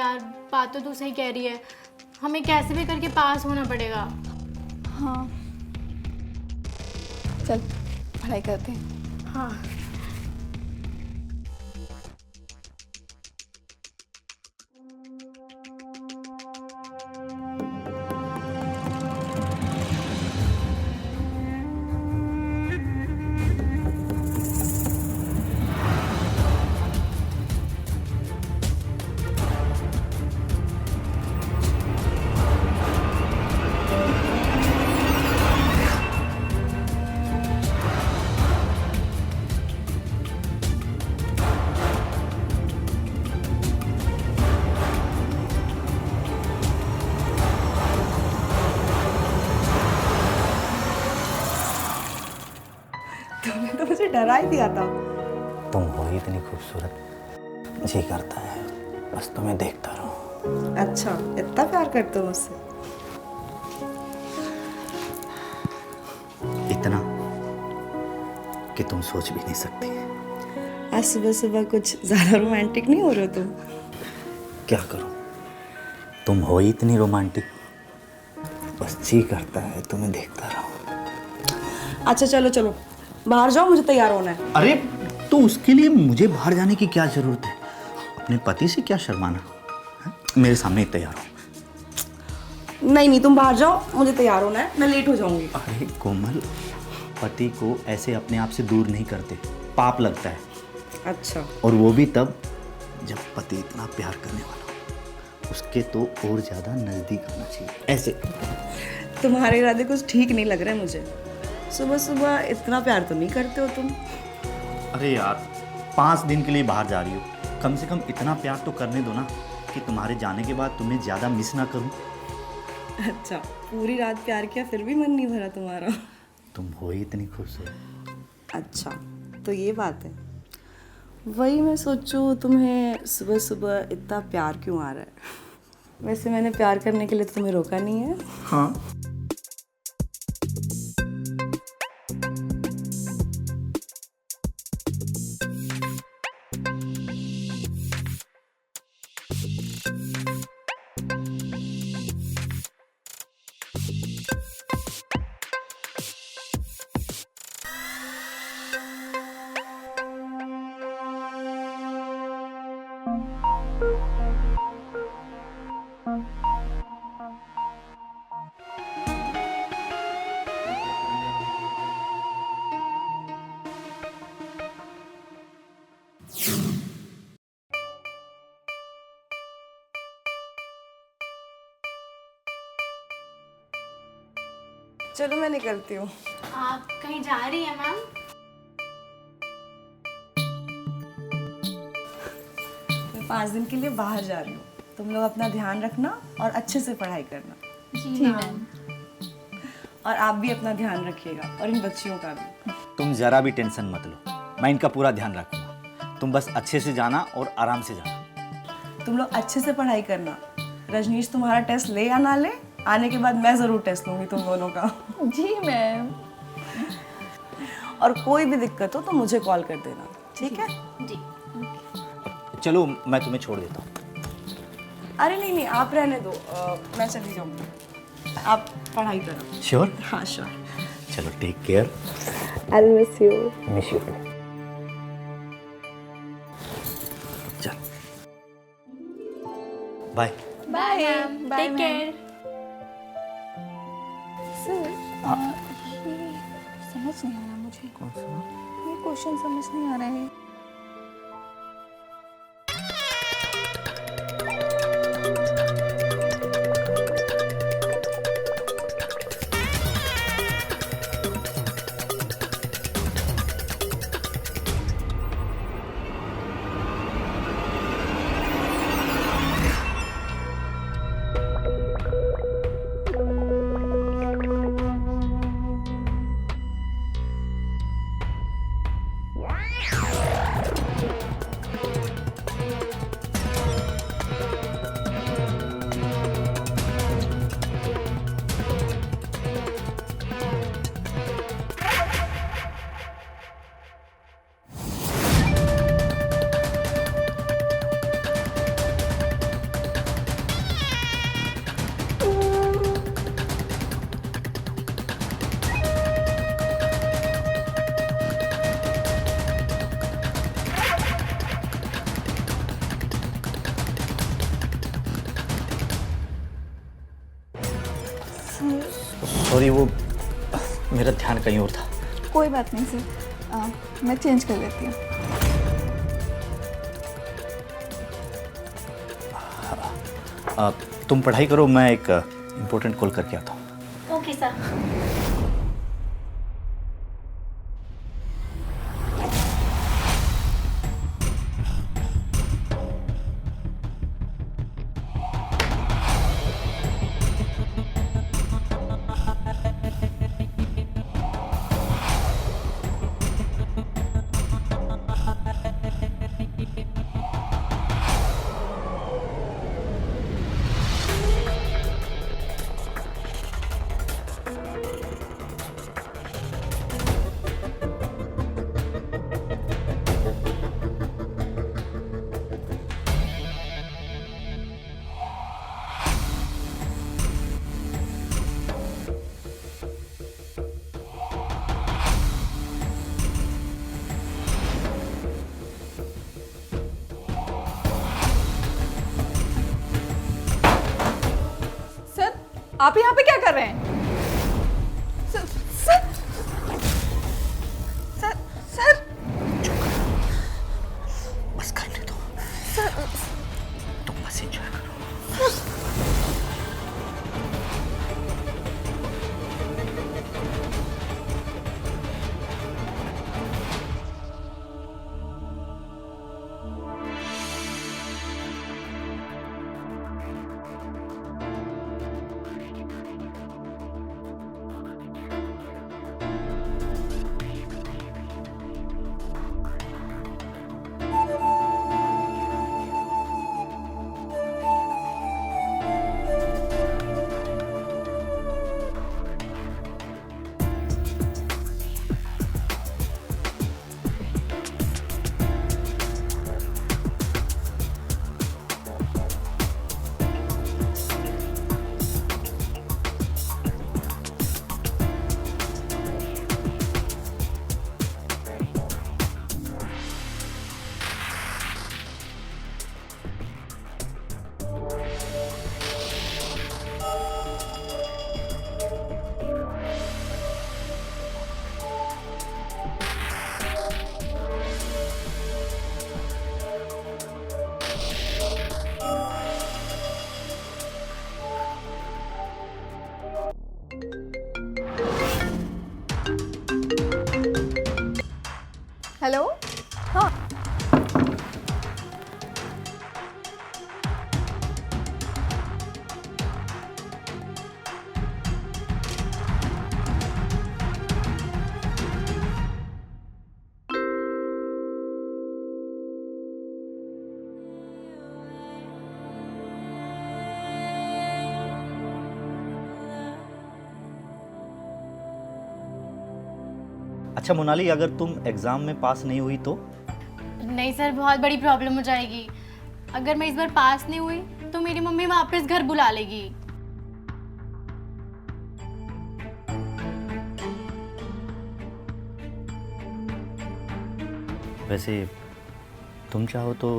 यार बात तो तू सही कह रही है, हमें कैसे भी करके पास होना पड़ेगा। हाँ चल पढ़ाई करते हैं। हाँ तुमने तो मुझे डरा ही दिया था। तुम हो ही इतनी खूबसूरत, जी करता है बस तुम्हें देखता रहूं। अच्छा इतना प्यार करते हो मुझसे? इतना कि तुम सोच भी नहीं सकती। आज सुबह सुबह कुछ ज्यादा रोमांटिक नहीं हो रहे हो तुम? क्या करूं, तुम हो ही इतनी रोमांटिक, बस जी करता है तुम्हें देखता रहूं। अच्छा चलो चलो बाहर जाओ, मुझे तैयार होना है। अरे तो उसके लिए मुझे बाहर जाने की क्या जरूरत है? अपने पति से क्या शर्माना है? मेरे सामने ही तैयार हो। नहीं नहीं तुम बाहर जाओ, मुझे तैयार होना है, मैं लेट हो जाऊंगी। अरे कोमल, पति को ऐसे अपने आप से दूर नहीं करते, पाप लगता है। अच्छा और वो भी तब जब पति इतना प्यार करने वाला हो, उसके तो और ज्यादा नजदीक आना चाहिए ऐसे। तुम्हारे इरादे कुछ ठीक नहीं लग रहे मुझे। सुबह सुबह इतना प्यार तो नहीं करते हो तुम। अरे यार 5 दिन के लिए बाहर जा रही हो, कम से कम इतना प्यार तो करने दो ना कि तुम्हारे जाने के बाद तुम्हें ज्यादा मिस ना करूं। अच्छा पूरी रात प्यार किया फिर भी मन नहीं भरा तुम्हारा? तुम हो ही इतनी खूबसूरत। अच्छा तो ये बात है। वही मैं सोचूं तुम्हें सुबह सुबह इतना प्यार क्यों आ रहा है। वैसे मैंने प्यार करने के लिए तो तुम्हें रोका नहीं है। हाँ चलो मैं निकलती हूँ। आप कहीं जा रही हैं मैम? मैं 5 दिन के लिए बाहर जा रही हूँ। तुम लोग अपना ध्यान रखना और अच्छे से पढ़ाई करना। जी मैम। और आप भी अपना ध्यान रखिएगा और इन बच्चियों का भी। तुम जरा भी टेंशन मत लो, मैं इनका पूरा ध्यान रखूंगा। तुम बस अच्छे से जाना और आराम से जाना। तुम लोग अच्छे से पढ़ाई करना। रजनीश तुम्हारा टेस्ट ले या ना ले, आने के बाद मैं ज़रूर टेस्ट लूँगी तुम दोनों का। जी मैम। और कोई भी दिक्कत हो तो मुझे कॉल कर देना, ठीक है? जी। चलो मैं तुम्हें छोड़ देता हूँ। अरे नहीं नहीं आप रहने दो, मैं चली जाऊँगी। आप पढ़ाई करो। श्योर? हाँ श्योर। चलो take care. I miss you. Miss you. चल bye. Bye ma'am, take care. समझ नहीं आ रहा मुझे। कौन सा? ये क्वेश्चन समझ नहीं आ रहा है। नहीं, वो मेरा ध्यान कहीं और था। कोई बात नहीं सर, मैं चेंज कर लेती हूँ। तुम पढ़ाई करो, मैं एक इम्पोर्टेंट कॉल करके आता हूँ। Okay sir. सर आप यहाँ पे क्या कर रहे हैं? सर सर सर सर बस करने दो, सर तुम बस एंजॉय करो। हेलो। हाँ अच्छा मोनाली, अगर तुम एग्जाम में पास नहीं हुई तो? नहीं सर, बहुत बड़ी प्रॉब्लम हो जाएगी। अगर मैं इस बार पास नहीं हुई तो मेरी मम्मी वापस घर बुला लेगी। वैसे तुम चाहो तो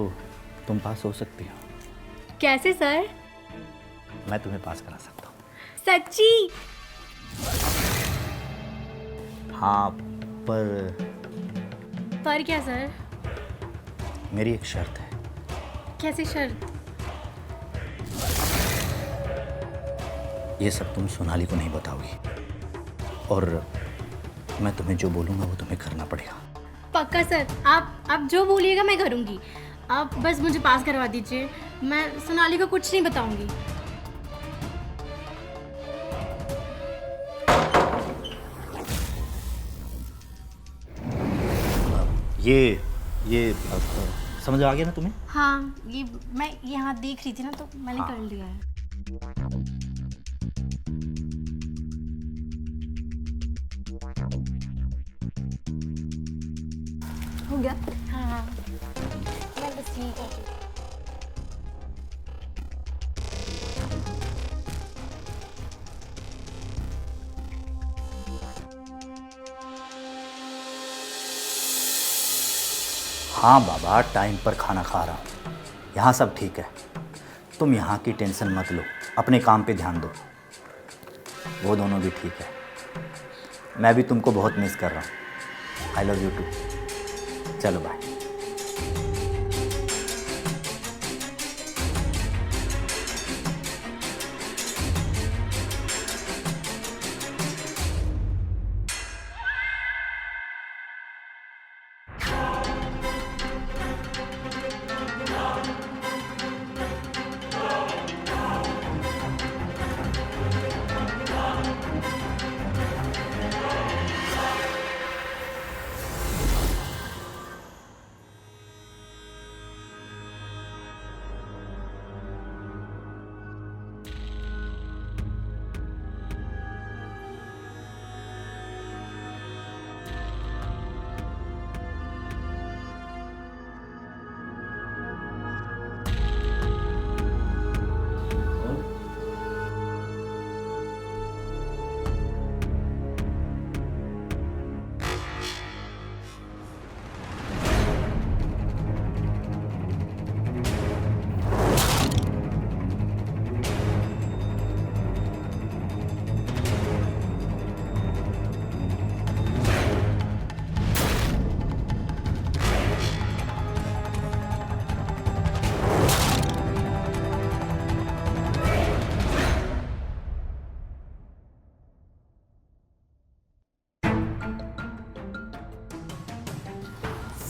तुम पास हो सकती हो। कैसे सर? मैं तुम्हें पास करा सकता हूँ। सच्ची? हाँ, पर पर क्या सर? मेरी एक शर्त है। कैसी शर्त? ये सब तुम सोनाली को नहीं बताओगी, और मैं तुम्हें जो बोलूँगा वो तुम्हें करना पड़ेगा। पक्का सर, आप जो बोलिएगा मैं करूँगी। आप बस मुझे पास करवा दीजिए, मैं सोनाली को कुछ नहीं बताऊँगी। ये समझ आ गया ना तुम्हें? हाँ, ये मैं यहाँ देख रही थी ना, तो मैंने कर लिया है। हो गया। हाँ, मैं बस यही कर रही थी। हाँ बाबा, टाइम पर खाना खा रहा हूँ, यहाँ सब ठीक है। तुम यहाँ की टेंशन मत लो, अपने काम पे ध्यान दो। वो दोनों भी ठीक है। मैं भी तुमको बहुत मिस कर रहा हूँ। I love you too. चलो बाय।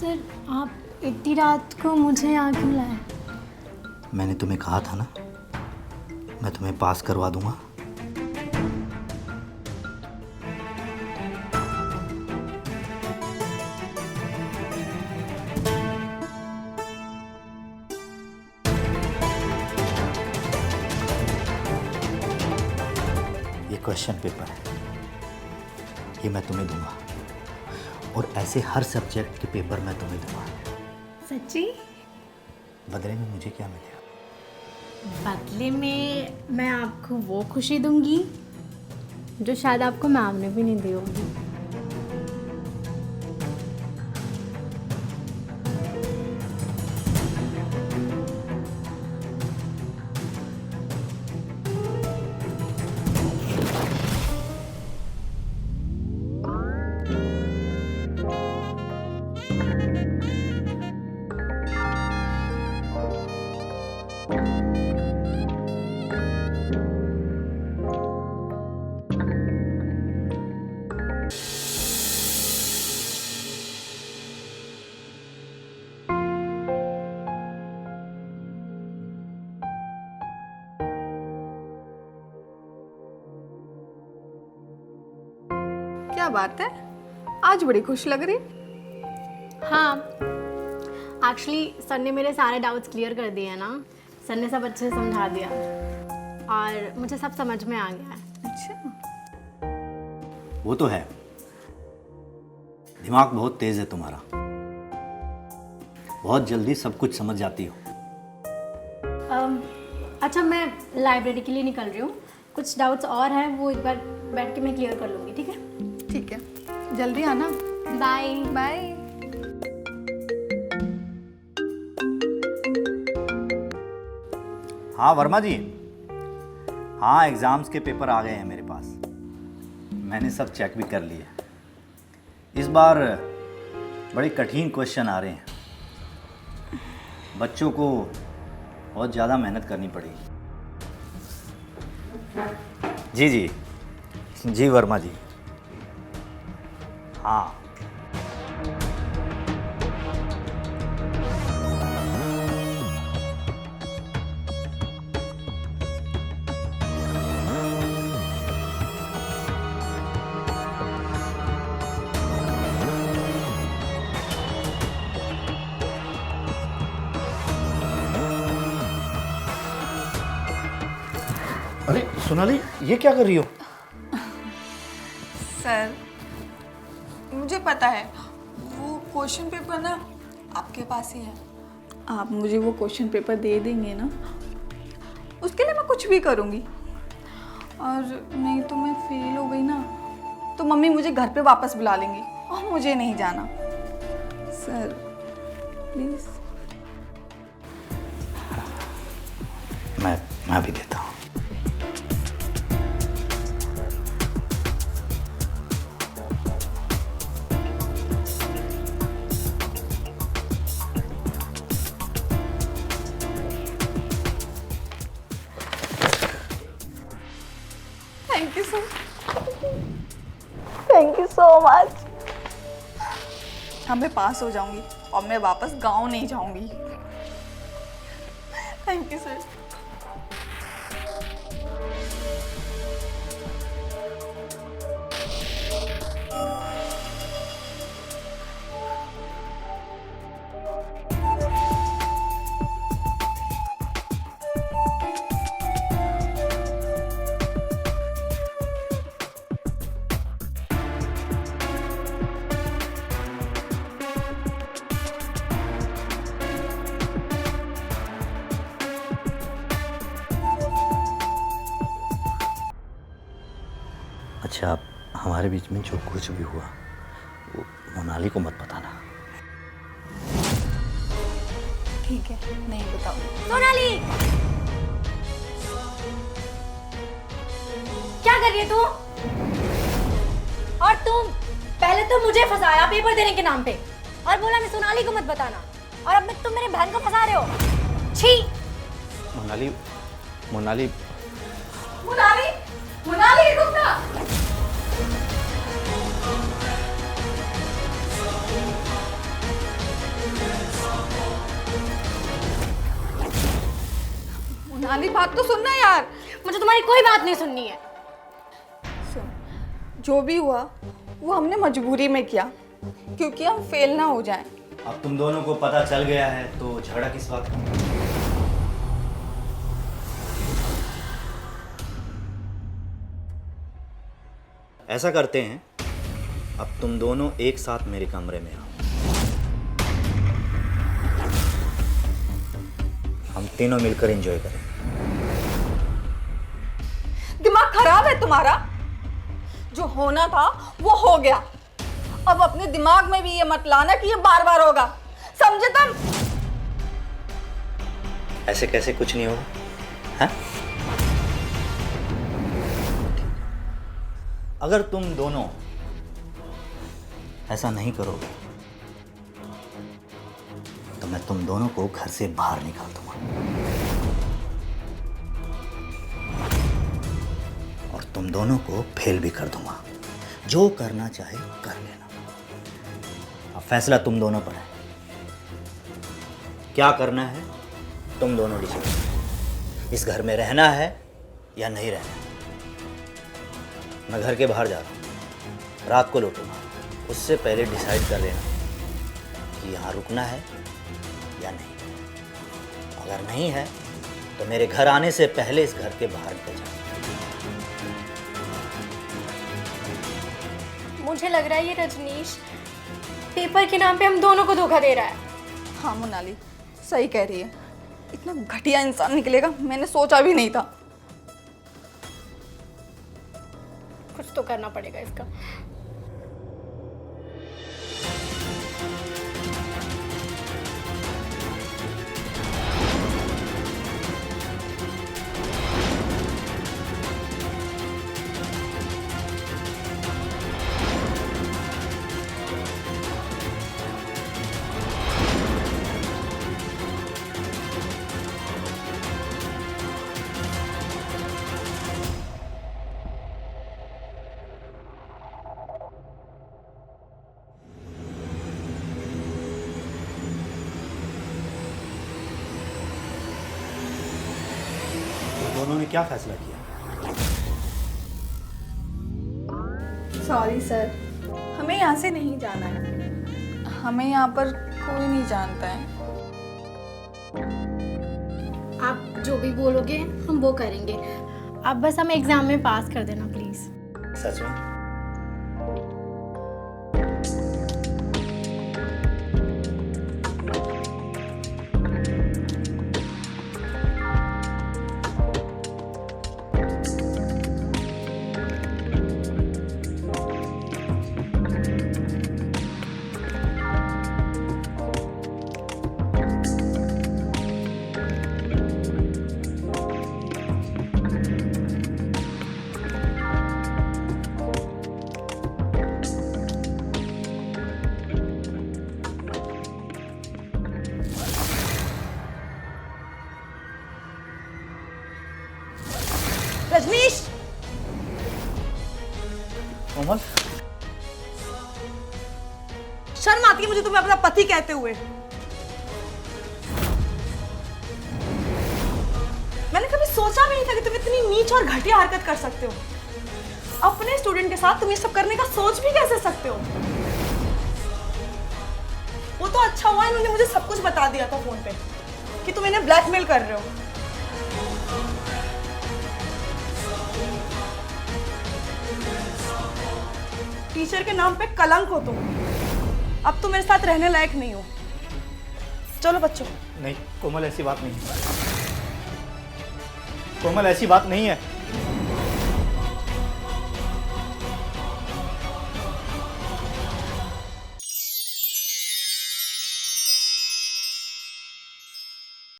सर आप इतनी रात को मुझे यहाँ क्यों लाए? मैंने तुम्हें कहा था ना, मैं तुम्हें पास करवा दूंगा। ये क्वेश्चन पेपर है, ये मैं तुम्हें दूंगा, और ऐसे हर सब्जेक्ट के पेपर मैं तुम्हें दूंगा। सच्ची? बदले में मुझे क्या मिलेगा? बदले में मैं आपको वो खुशी दूंगी जो शायद आपको मैम ने भी नहीं दी होगी। क्या बात है, आज बड़ी खुश लग रही। हाँ, एक्चुअली सर ने मेरे सारे डाउट्स क्लियर कर दिए ना। सर ने सब अच्छे से समझा दिया और मुझे सब समझ में आ गया है। अच्छा, वो तो है, दिमाग बहुत तेज है तुम्हारा, बहुत जल्दी सब कुछ समझ जाती हो। अच्छा, मैं लाइब्रेरी के लिए निकल रही हूँ। कुछ डाउट्स और हैं, वो एक बार बैठ के मैं क्लियर कर लूँगी। ठीक है? ठीक है, जल्दी आना। Bye bye. हाँ वर्मा जी, हाँ एग्ज़ाम्स के पेपर आ गए हैं मेरे पास, मैंने सब चेक भी कर लिए। इस बार बड़े कठिन क्वेश्चन आ रहे हैं, बच्चों को बहुत ज़्यादा मेहनत करनी पड़ेगी। जी जी जी वर्मा जी, हाँ। अरे सोनाली, ये क्या कर रही हो? सर, मुझे पता है वो क्वेश्चन पेपर ना आपके पास ही है। आप मुझे वो क्वेश्चन पेपर दे देंगे ना, उसके लिए मैं कुछ भी करूँगी। और नहीं तो मैं फेल हो गई ना, तो मम्मी मुझे घर पे वापस बुला लेंगी और मुझे नहीं जाना। Sir please. मैं भी देता हूँ। हाँ, मैं पास हो जाऊंगी और मैं वापस गांव नहीं जाऊंगी। Thank you sir. अच्छा, हमारे बीच में जो कुछ भी हुआ वो मोनाली को मत बताना। ठीक है, नहीं बताऊंगी। सोनाली, क्या कर रही है तू? और तुम पहले तो मुझे फंसाया पेपर देने के नाम पे और बोला मैं सोनाली को मत बताना, और अब तुम मेरे बहन को फंसा रहे हो। छी! मोनाली, मोनाली, मुनाली, मुनाली रुक ना। मुनाली बात तो सुनना यार। मुझे तुम्हारी कोई बात नहीं सुननी है। सुन, जो भी हुआ वो हमने मजबूरी में किया क्योंकि हम फेल ना हो जाएं। अब तुम दोनों को पता चल गया है तो झगड़ा किस बात का? ऐसा करते हैं, अब तुम दोनों एक साथ मेरे कमरे में आओ। हम तीनों मिलकर एंजॉय करेंगे। दिमाग खराब है तुम्हारा? जो होना था वो हो गया। अब अपने दिमाग में भी ये मत लाना कि ये बार बार होगा, समझे तुम? ऐसे कैसे कुछ नहीं होगा? हाँ? अगर तुम दोनों ऐसा नहीं करोगे तो मैं तुम दोनों को घर से बाहर निकाल दूंगा और तुम दोनों को फेल भी कर दूंगा। जो करना चाहे कर लेना। अब फैसला तुम दोनों पर है। क्या करना है तुम दोनों डिसाइड। इस घर में रहना है या नहीं रहना है। मैं घर के बाहर जा रहा हूँ, रात को लौटूंगा। उससे पहले डिसाइड कर लेना कि यहाँ रुकना है या नहीं। अगर नहीं है तो मेरे घर आने से पहले इस घर के बाहर निकल जाना। मुझे लग रहा है ये रजनीश पेपर के नाम पे हम दोनों को धोखा दे रहा है। हाँ मोनाली, सही कह रही है। इतना घटिया इंसान निकलेगा मैंने सोचा भी नहीं था। कुछ तो करना पड़ेगा इसका। दोनों ने क्या फैसला किया? सॉरी सर, हमें यहाँ से नहीं जाना है। हमें यहाँ पर कोई नहीं जानता है। आप जो भी बोलोगे हम वो करेंगे। आप बस हमें एग्जाम में पास कर देना प्लीज। सच में? रजनीश, कोमल, शर्म आती आती है मुझे तुम्हें अपना पति कहते हुए। मैंने कभी सोचा भी नहीं था कि तुम इतनी नीच और घटिया हरकत कर सकते हो। अपने स्टूडेंट के साथ तुम ये सब करने का सोच भी कैसे सकते हो? वो तो अच्छा हुआ इन्होंने मुझे सब कुछ बता दिया था फोन पे कि तुम इन्हें ब्लैकमेल कर रहे हो। टीचर के नाम पे कलंक हो तुम। अब तुम मेरे साथ रहने लायक नहीं हो। चलो बच्चों। नहीं कोमल, ऐसी बात नहीं है। कोमल, ऐसी बात नहीं है।